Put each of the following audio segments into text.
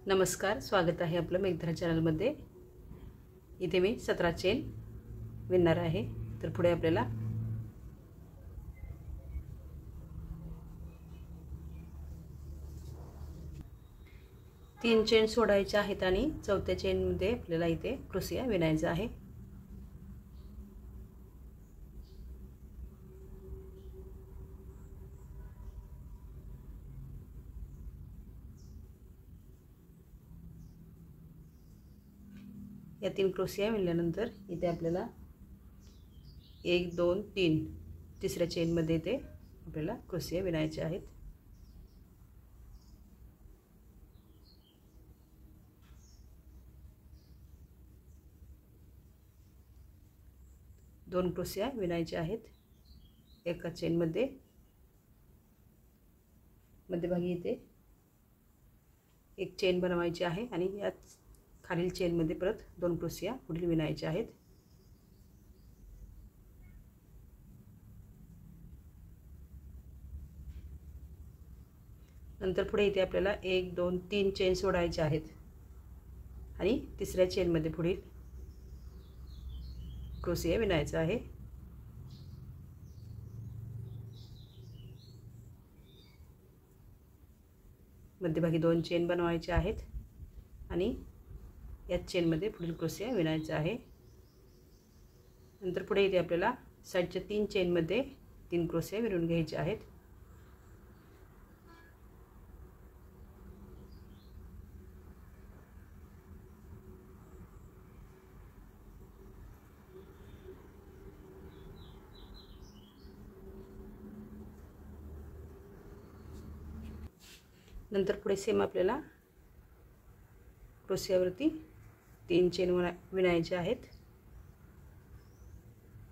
नमस्कार, स्वागत आहे आपलं मेघधरा चॅनलमध्ये। इथे मी 17 चेन विणणार आहे। तर पुढे आपल्याला तीन चेन सोडायच्या आहेत आणि चौथ्या चेन मध्ये आपल्याला इथे क्रोशिया विणायचा आहे। या तीन क्रोशिया विणल्यानंतर इथे आपल्याला 1 2 3 तिसऱ्या चेन मध्ये इथे आपल्याला क्रोशिया विणायचे आहेत। दोन क्रोशिया विणायचे आहेत। एका चेन मध्ये मध्यभागी इथे एक चेन बनवायची आहे आणि या खालील चेन मध्ये परत दोन क्रोशिया पुढील विणायचे आहेत। नंतर पुढे इथे आपल्याला 1 2 3 चेन सोडायचे आहेत आणि तिसऱ्या चेन मध्ये पुढील क्रोशिया विणायचा आहे। मध्यभागी दोन चेन बनवायचे आहेत आणि या चेन मध्ये पुढील क्रोशिया विणायचा आहे। नंतर पुढे इथे आपल्याला साइडच्या तीन चेन मध्ये तीन क्रोशिया विणून घ्यायचे आहेत। नंतर पुढे सेम आपल्याला क्रोशियावरती तीन चेन विणायचे आहेत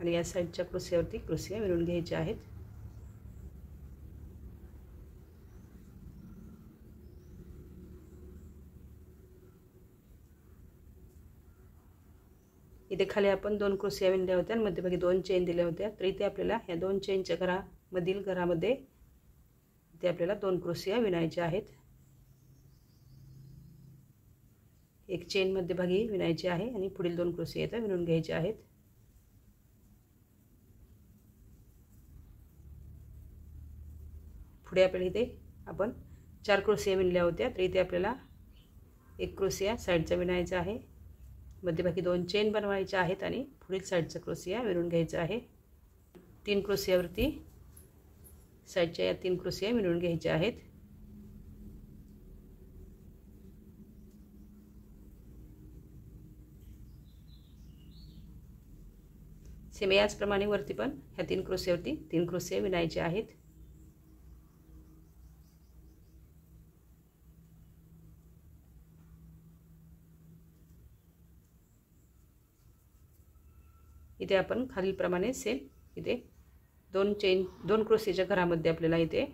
आणि या साइडच्या क्रोशियावरती क्रोशिया विणून घ्यायचे आहेत। इथे खाली आपण दोन क्रोशिया विणल्या होत्या आणि मध्यभागी दोन चेन दिल्या होत्या। तर इथे आपल्याला या दोन चेनच्या घरामध्ये इथे आपल्याला दोन क्रोशिया विणायच्या आहेत। एक चेन मध्यभागी विणायची आहे आणि पुढील दोन क्रोशिया इथे विणून घ्यायचे आहेत। पुढे आपल्याला इथे आपण 4 क्रोशिया विणल्या होत्या। तर इथे आपल्याला एक क्रोशिया साइडचा विणायचा आहे, मध्यभागी दोन चेन बनवायच्या आहेत आणि पुढील साइडचा क्रोशिया विणून घ्यायचा आहे। तीन क्रोशियावरती साइडच्या या तीन क्रोशिया विणून घ्यायच्या आहेत। सेम याचप्रमाणे वरती पण ह्या तीन क्रोशियावरती तीन क्रोशिया विणायचे आहेत। इथे आपण खालील प्रमाणे सेम इथे दोन क्रोशियाच्या घरामध्ये आपल्याला इथे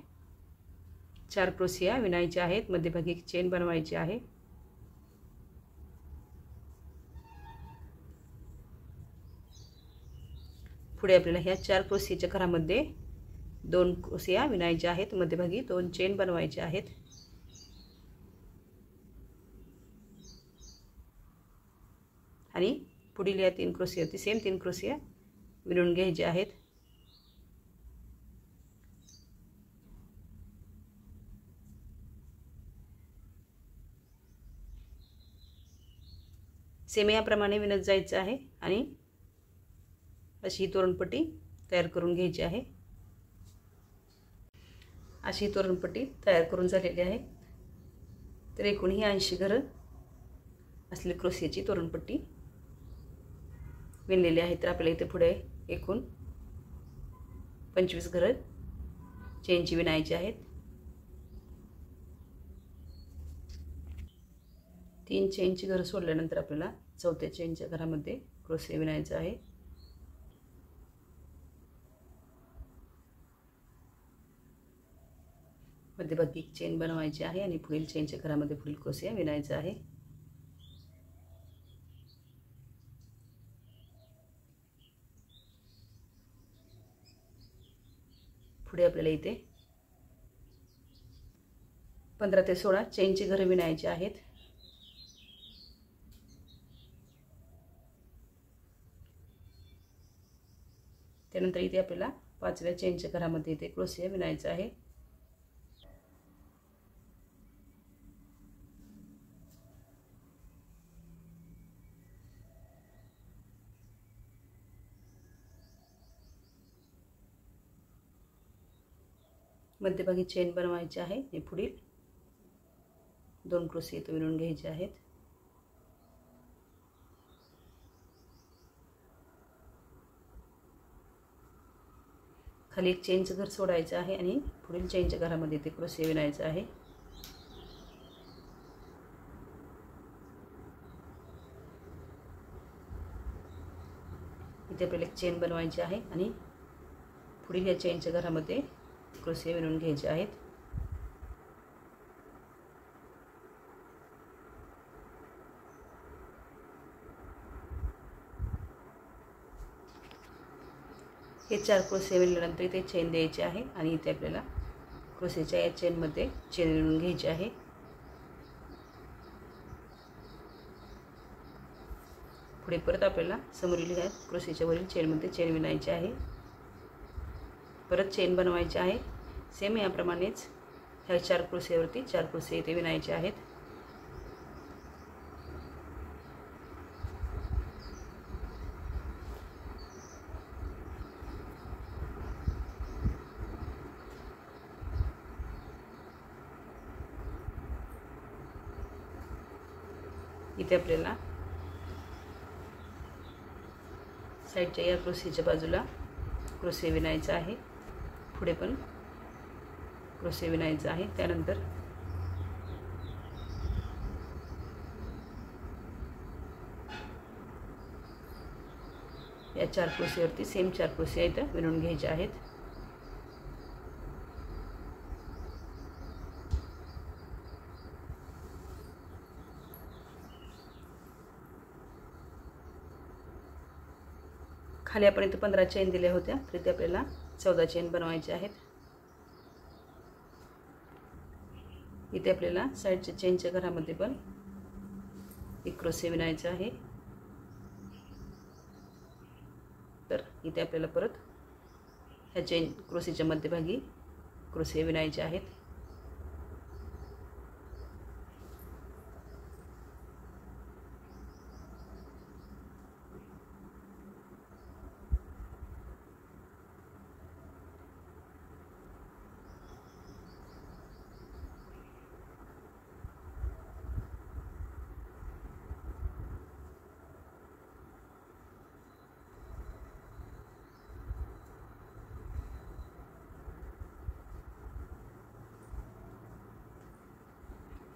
4 क्रोशिया विणायचे आहेत, मध्यभागी एक चेन बनवायची आहे। पुढे आपल्याला ह्या 4 क्रोशियाच्या घरामध्ये दोन क्रोशिया विणायच्या आहेत, मध्यभागी दोन चेन बनवायचे आहेत। आणि पुढील या तीन क्रोशियावरती सेम तीन क्रोशिया विणून घ्यायचे आहेत। सेम याप्रमाणे विणत जायचं आहे आणि अशी तोरणपट्टी तयार करून घ्यायची आहे। अशी तोरणपट्टी तयार करून झालेली आहे। तर एकूण ही 80 घरं असलेली क्रोशियाची तोरणपट्टी विणलेली आहे। तर आपल्याला इथे पुढे एकूण 25 घरं चेनची विणायची आहेत। 3 चेनची घरं सोडल्यानंतर आपल्याला चौथ्या चेनच्या घरामध्ये क्रोशिया विणायचा आहे। मध्यभागी एक चेन बनवायची आहे आणि पुढील चेनच्या घरामध्ये पुढील क्रोशिया विणायचा आहे। पुढे आपल्याला इथे 15 ते 16 चेनची घरं विणायची आहेत। त्यानंतर इथे आपल्याला 5व्या चेनच्या घरामध्ये इथे क्रोशिया विणायचा आहे। मध्यभागी चेन बनवायची आहे आणि पुढील 2 क्रोशिया इथे विणून घ्यायचे आहेत। खाली एक चेनचं घर सोडायचं आहे आणि पुढील चेनच्या घरामध्ये ते क्रोशिया विणायचं आहे। इथे आपल्याला एक चेन बनवायची आहे आणि पुढील या चेनच्या घरामध्ये क्रोशिया विणून घ्यायचे आहेत। हे 4 क्रोशिया विणल्यानंतर इथे चेन द्यायची आहे आणि इथे आपल्याला क्रोशियाच्या या चेनमध्ये चेन विणून घ्यायची आहे। पुढे परत आपल्याला समोरील ह्या क्रोशियाच्या वरील चेनमध्ये चेन विणायची आहे। परत चेन बनवायची आहे। सेम याप्रमाणेच ह्या 4 क्रोशियावरती 4 क्रोशिया इथे विणायचे आहेत। इथे आपल्याला साईडच्या या क्रोशियाच्या बाजूला क्रोशिया विणायचा आहे। पुढे पण क्रोशिया विणायचा आहे। त्यानंतर या 4 क्रोशियावरती सेम 4 क्रोशिया इथे विणून घ्यायचे आहेत। खाली आपण इथे 15 चेन दिल्या होत्या, तर इथे आपल्याला 14 चेन बनवायचे आहेत। इथे आपल्याला साईडच्या चेनच्या घरामध्ये पण एक क्रोशिया विणायचा आहे। तर इथे आपल्याला परत ह्या चेन क्रोशियाच्या मध्यभागी क्रोशिया विणायचे आहेत।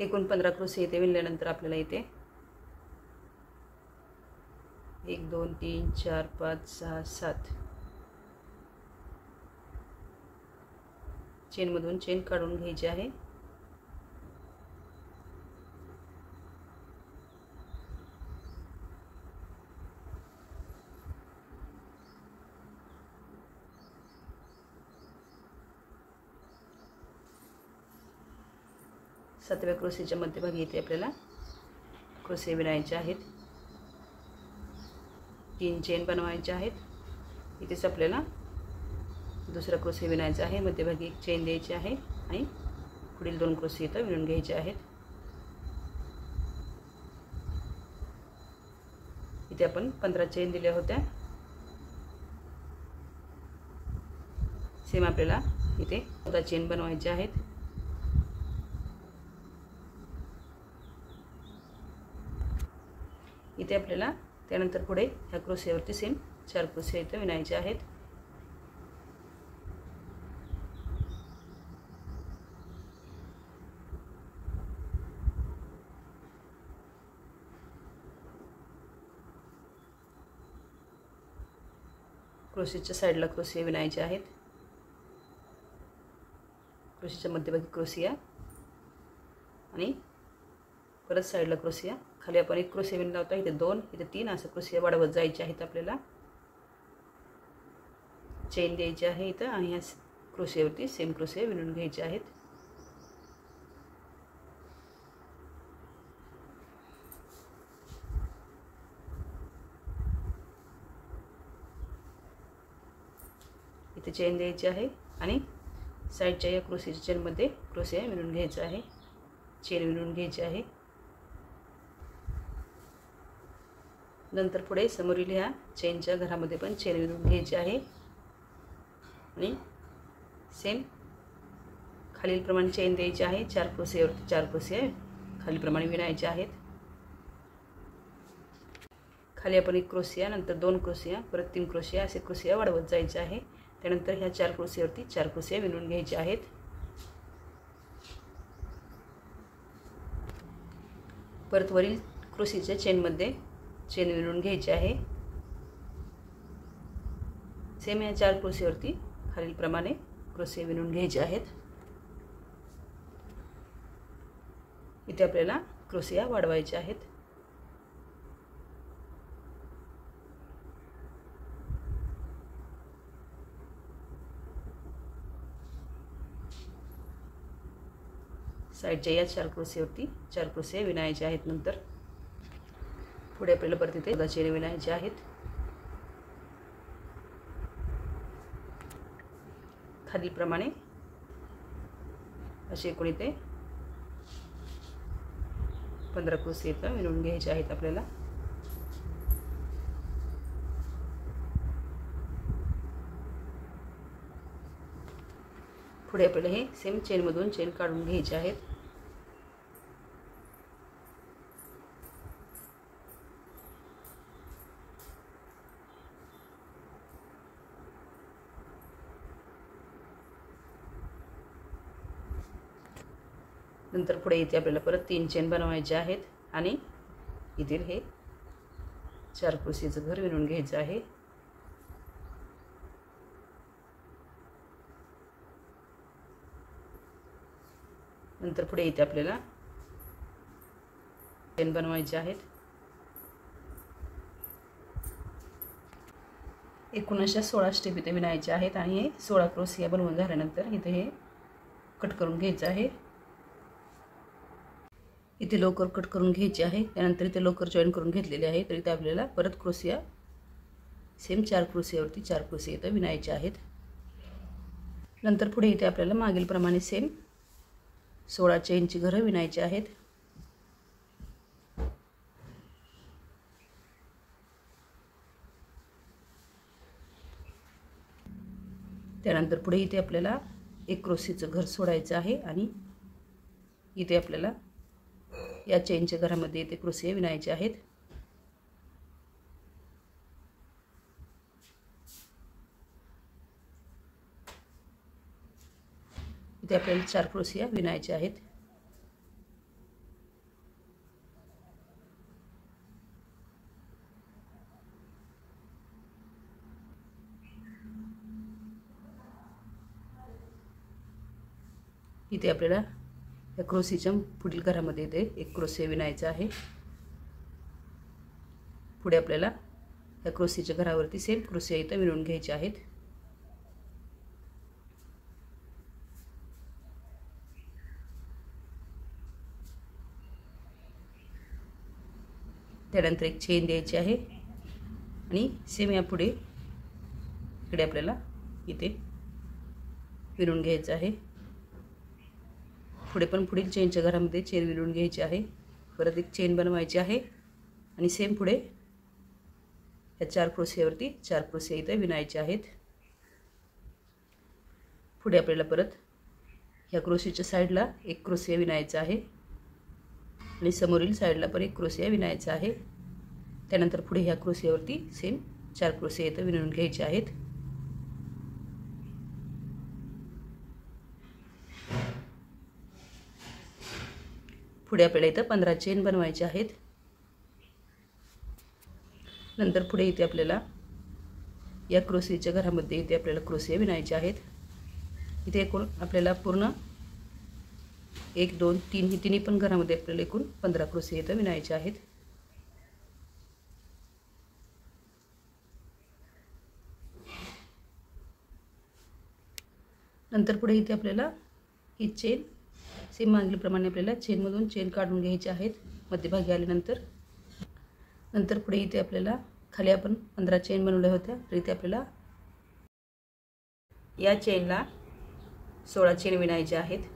एकूण 15 क्रोशिया इथे विणल्यानंतर आपल्याला इथे 1 2 3 4 5 6 7 चेनमधून चेन काढून घ्यायची आहे। सातव्या क्रोशियाच्या मध्यभागी इथे आपल्याला क्रोशिया विणायचे आहेत। 3 चेन बनवायचे आहेत। इथेच आपल्याला दुसरा क्रोशिया विणायचा आहे। मध्यभागी एक चेन द्यायची आहे आणि पुढील 2 क्रोशिया इथे विणून घ्यायचे आहेत। इथे आपण 15 चेन दिल्या होत्या। सेम आपल्याला इथे 14 चेन बनवायचे आहेत। इथे आपल्याला त्यानंतर पुढे ह्या क्रोशियावरती सेम 4 क्रोशिया इथे विणायचे आहेत। क्रोशियाच्या साईडला क्रोशिया विणायचे आहेत। क्रोशियाच्या मध्यभागी क्रोशिया आणि परत साईडला क्रोशिया। खाली आपण एक क्रोशिया विणला होता, इथे 2 इथे 3 असं क्रोशिया वाढवत जायचे आहेत। आपल्याला चेन द्यायची आहे इथं आणि ह्या क्रोशियावरती सेम क्रोशिया विणून घ्यायचे आहेत। इथे चेन द्यायची आहे आणि साईडच्या या क्रोशीच्या चेनमध्ये क्रोशिया विणून घ्यायचा आहे, चेन विणून घ्यायची आहे। नंतर पुढे समोरील ह्या चेनच्या घरामध्ये पण चेन विणून घ्यायची आहे आणि सेम खालीलप्रमाणे चेन द्यायची आहे। 4 क्रोशियावरती 4 क्रोशिया खालीलप्रमाणे विणायचे आहेत। खाली आपण 1 क्रोशिया, नंतर 2 क्रोशिया, परत 3 क्रोशिया असे क्रोशिया वाढवत जायचे आहे। त्यानंतर ह्या 4 क्रोशियावरती 4 क्रोशिया विणून घ्यायचे आहेत। परत वरील क्रोशीच्या चेनमध्ये चेन विणून घ्यायची आहे। सेम या 4 क्रोशियावरती खालीलप्रमाणे क्रोशिया विणून घ्यायचे आहेत। इथे आपल्याला क्रोशिया वाढवायचे आहेत। साईडच्या या 4 क्रोशियावरती 4 क्रोशिया विणायचे आहेत। नंतर पुढे आपल्याला परत इथे चेन विणायचे आहेत। खालीलप्रमाणे असे एकूण इथे 15 क्रोशिया विणून घ्यायचे आहेत आपल्याला। पुढे आपल्याला हे सेम चेनमधून चेन काढून घ्यायचे आहेत। नंतर पुढे इथे आपल्याला परत 3 चेन बनवायचे आहेत आणि इथे हे 4 क्रोशियाचं घर विणून घ्यायचं आहे। नंतर पुढे इथे आपल्याला चेन बनवायचे आहेत। एकूण अशा 16 स्टेप इथे विणायचे आहेत आणि हे 16 क्रोशिया बनवून झाल्यानंतर इथे हे कट करून घ्यायचं आहे। इथे लोकर कट करून घ्यायची आहे। त्यानंतर इथे लोकर जॉईन करून घेतलेले आहे। तर इथे आपल्याला परत क्रोशिया सेम 4 क्रोशियावरती 4 क्रोशिया इथे विणायचे आहेत। नंतर पुढे इथे आपल्याला मागील प्रमाणे सेम 16 चेनची घरं विणायची आहेत। त्यानंतर पुढे इथे आपल्याला 1 क्रोशीचं घर सोडायचं आहे आणि इथे आपल्याला या चेनच्या घरामध्ये इथे क्रोशिया विणायचे आहेत। इथे आपल्याला 4 क्रोशिया विणायचे आहेत। इथे आपल्याला या क्रोशीच्या पुढील घरामध्ये इथे 1 क्रोशिया विणायचा आहे। पुढे आपल्याला या क्रोशीच्या घरावरती सेम क्रोशिया इथे विणून घ्यायचे आहेत। त्यानंतर एक चेन द्यायची आहे आणि सेम या पुढे इकडे आपल्याला इथे विणून घ्यायचं आहे। पुढे पण पुढील चेनच्या घरामध्ये चेन विणून घ्यायची आहे। परत एक चेन बनवायची आहे आणि सेम पुढे या 4 क्रोशियावरती 4 क्रोशिया इथे विणायचे आहेत। पुढे आपल्याला परत या क्रोशीच्या साईडला 1 क्रोशिया विणायचा आहे आणि समोरील साईडला पण 1 क्रोशिया विणायचा आहे। त्यानंतर पुढे ह्या क्रोशियावरती सेम 4 क्रोशिया इथे विणून घ्यायचे आहेत। पुढे आपल्याला इथे 15 चेन बनवायचे आहेत। नंतर पुढे इथे आपल्याला या क्रोशीच्या घरामध्ये इथे आपल्याला क्रोशिया विणायचे आहेत। इथे एकूण आपल्याला पूर्ण 1 2 3 ही तिन्ही पण घरामध्ये आपल्याला एकूण 15 क्रोशिया इथे विणायचे आहेत। नंतर पुढे इथे आपल्याला ही चेन सेम मागीलप्रमाणे आपल्याला चेनमधून चेन काढून घ्यायचे आहेत मध्यभागी आल्यानंतर। नंतर पुढे इथे आपल्याला खाली आपण 15 चेन बनवल्या होत्या, तर इथे आपल्याला या चेनला 16 चेन विणायचे आहेत।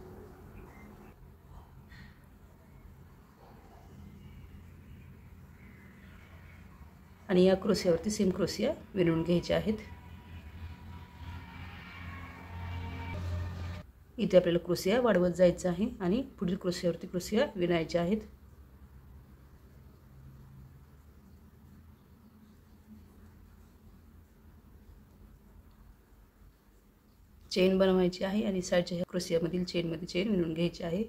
आणि या क्रोशियावरती सेम क्रोशिया विणून घ्यायचे आहेत। इथे आपल्याला क्रोशिया वाढवत जायचं आहे आणि पुढील क्रोशियावरती क्रोशिया विणायचे आहेत। चेन बनवायची आहे आणि साईडच्या क्रोशियामधील चेनमध्ये चेन विणून घ्यायची आहे।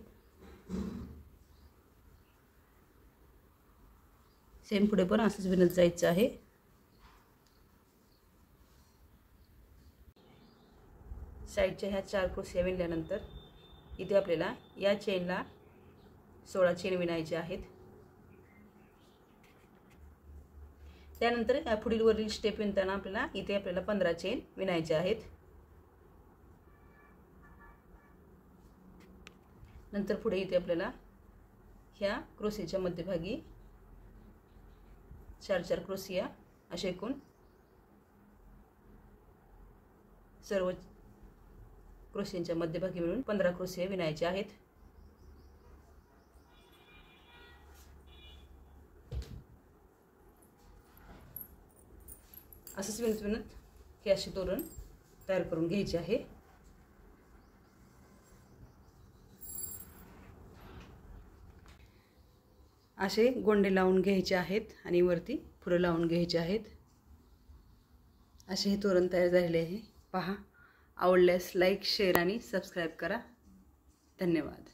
सेम पुढे पण असंच विणत जायचं आहे। साईडच्या ह्या 4 क्रोशिया विणल्यानंतर इथे आपल्याला या चेनला 16 चेन विणायचे आहेत। त्यानंतर या पुढील वरील स्टेप विणताना आपल्याला 15 चेन विणायचे आहेत। नंतर पुढे इथे आपल्याला ह्या क्रोशियाच्या मध्यभागी 4 क्रोशिया असे एकूण सर्व क्रोशियांच्या मध्यभागी मिळून 15 क्रोशिया विणायचे आहेत। असंच विणत विणत हे असे तोरण तयार करून घ्यायचे आहे। असे गोंडे लावून घ्यायचे आहेत आणि वरती फुलं लावून घ्यायचे आहेत। असे हे तोरण तयार झालेले आहे। पहा, आवडल्यास लाईक, शेअर आणि सबस्क्राईब करा। धन्यवाद।